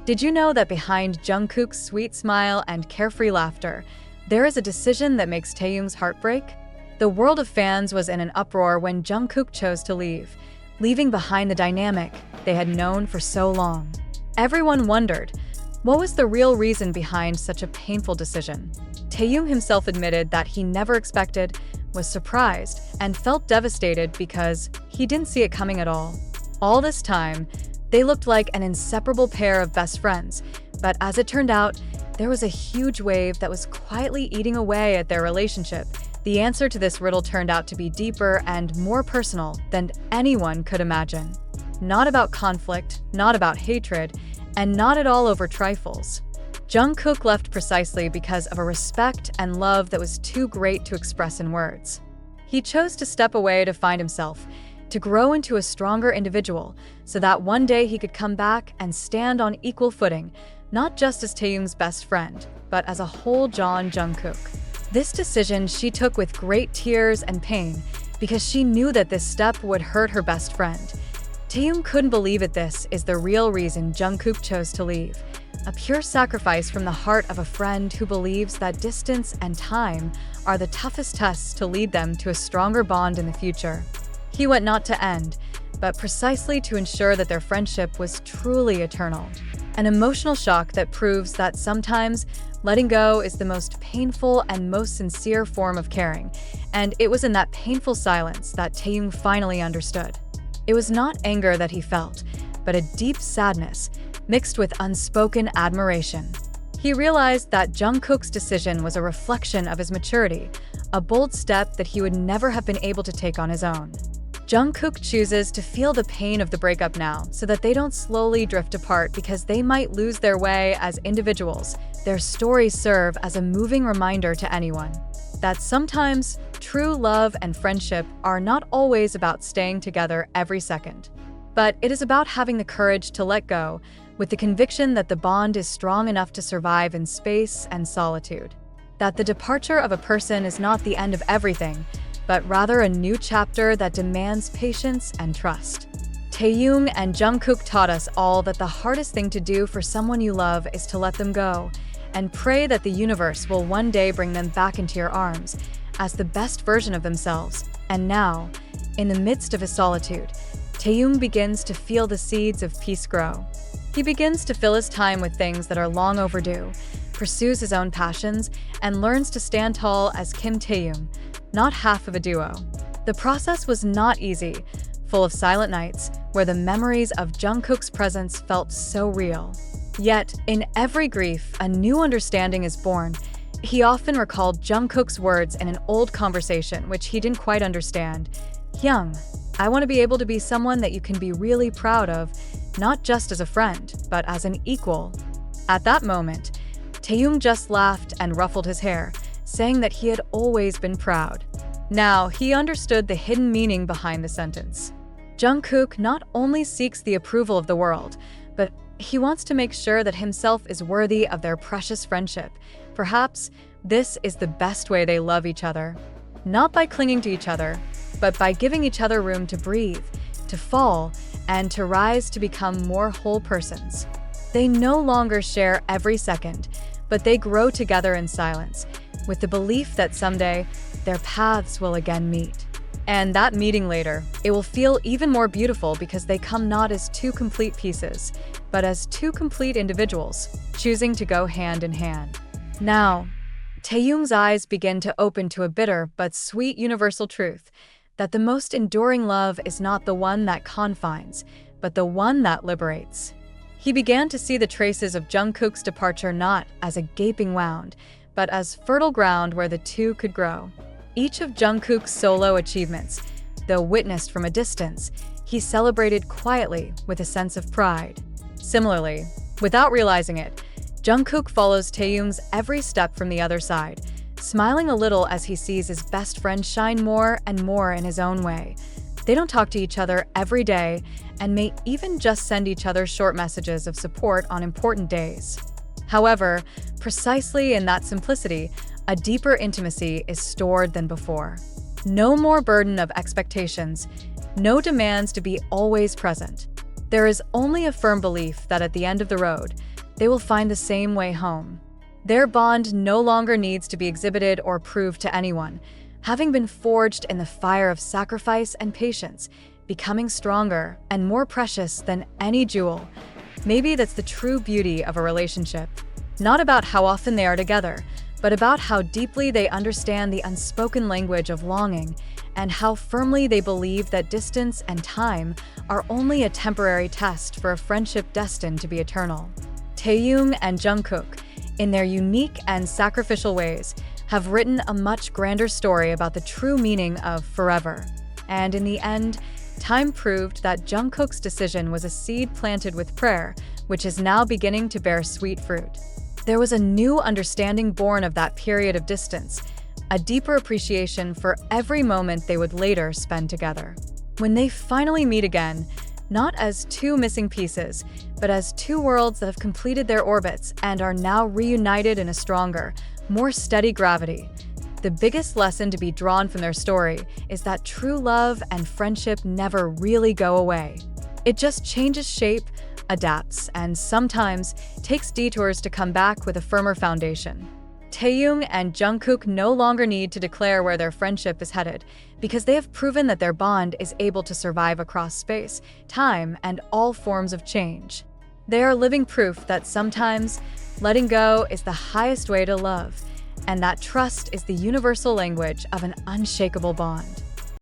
Did you know that behind Jungkook's sweet smile and carefree laughter, there is a decision that makes Taehyung's heart break? The world of fans was in an uproar when Jungkook chose to leave, leaving behind the dynamic they had known for so long. Everyone wondered, what was the real reason behind such a painful decision? Taehyung himself admitted that he never expected, was surprised, and felt devastated because he didn't see it coming at all. All this time, they looked like an inseparable pair of best friends, but as it turned out, there was a huge wave that was quietly eating away at their relationship. The answer to this riddle turned out to be deeper and more personal than anyone could imagine. Not about conflict, not about hatred, and not at all over trifles. Jungkook left precisely because of a respect and love that was too great to express in words. He chose to step away to find himself, to grow into a stronger individual, so that one day he could come back and stand on equal footing, not just as Taehyung's best friend, but as a whole Jeon Jungkook. This decision she took with great tears and pain, because she knew that this step would hurt her best friend. Taehyung couldn't believe it. This is the real reason Jungkook chose to leave. A pure sacrifice from the heart of a friend who believes that distance and time are the toughest tests to lead them to a stronger bond in the future. He went not to end, but precisely to ensure that their friendship was truly eternal. An emotional shock that proves that sometimes letting go is the most painful and most sincere form of caring, and it was in that painful silence that Taehyung finally understood. It was not anger that he felt, but a deep sadness, mixed with unspoken admiration. He realized that Jungkook's decision was a reflection of his maturity, a bold step that he would never have been able to take on his own. Jungkook chooses to feel the pain of the breakup now so that they don't slowly drift apart because they might lose their way as individuals. Their stories serve as a moving reminder to anyone that sometimes true love and friendship are not always about staying together every second, but it is about having the courage to let go with the conviction that the bond is strong enough to survive in space and solitude. That the departure of a person is not the end of everything, but rather a new chapter that demands patience and trust. Taehyung and Jungkook taught us all that the hardest thing to do for someone you love is to let them go, and pray that the universe will one day bring them back into your arms as the best version of themselves. And now, in the midst of his solitude, Taehyung begins to feel the seeds of peace grow. He begins to fill his time with things that are long overdue, pursues his own passions, and learns to stand tall as Kim Taehyung, not half of a duo. The process was not easy, full of silent nights where the memories of Jungkook's presence felt so real. Yet, in every grief, a new understanding is born. He often recalled Jungkook's words in an old conversation which he didn't quite understand. "Hyung, I want to be able to be someone that you can be really proud of, not just as a friend, but as an equal." At that moment, Taehyung just laughed and ruffled his hair, saying that he had always been proud. Now, he understood the hidden meaning behind the sentence. Jungkook not only seeks the approval of the world, but he wants to make sure that himself is worthy of their precious friendship. Perhaps this is the best way they love each other. Not by clinging to each other, but by giving each other room to breathe, to fall, and to rise to become more whole persons. They no longer share every second, but they grow together in silence, with the belief that someday their paths will again meet. And that meeting later, it will feel even more beautiful because they come not as two complete pieces, but as two complete individuals, choosing to go hand in hand. Now, Taehyung's eyes begin to open to a bitter but sweet universal truth, that the most enduring love is not the one that confines, but the one that liberates. He began to see the traces of Jungkook's departure not as a gaping wound, but as fertile ground where the two could grow. Each of Jungkook's solo achievements, though witnessed from a distance, he celebrated quietly with a sense of pride. Similarly, without realizing it, Jungkook follows Taehyung's every step from the other side, smiling a little as he sees his best friend shine more and more in his own way. They don't talk to each other every day and may even just send each other short messages of support on important days. However, precisely in that simplicity, a deeper intimacy is stored than before. No more burden of expectations, no demands to be always present. There is only a firm belief that at the end of the road, they will find the same way home. Their bond no longer needs to be exhibited or proved to anyone, having been forged in the fire of sacrifice and patience, becoming stronger and more precious than any jewel. Maybe that's the true beauty of a relationship. Not about how often they are together, but about how deeply they understand the unspoken language of longing and how firmly they believe that distance and time are only a temporary test for a friendship destined to be eternal. Taehyung and Jungkook, in their unique and sacrificial ways, have written a much grander story about the true meaning of forever. And in the end, time proved that Jungkook's decision was a seed planted with prayer, which is now beginning to bear sweet fruit. There was a new understanding born of that period of distance, a deeper appreciation for every moment they would later spend together. When they finally meet again, not as two missing pieces, but as two worlds that have completed their orbits and are now reunited in a stronger, more steady gravity. The biggest lesson to be drawn from their story is that true love and friendship never really go away. It just changes shape, adapts, and sometimes takes detours to come back with a firmer foundation. Taehyung and Jungkook no longer need to declare where their friendship is headed, because they have proven that their bond is able to survive across space, time, and all forms of change. They are living proof that sometimes letting go is the highest way to love, and that trust is the universal language of an unshakable bond.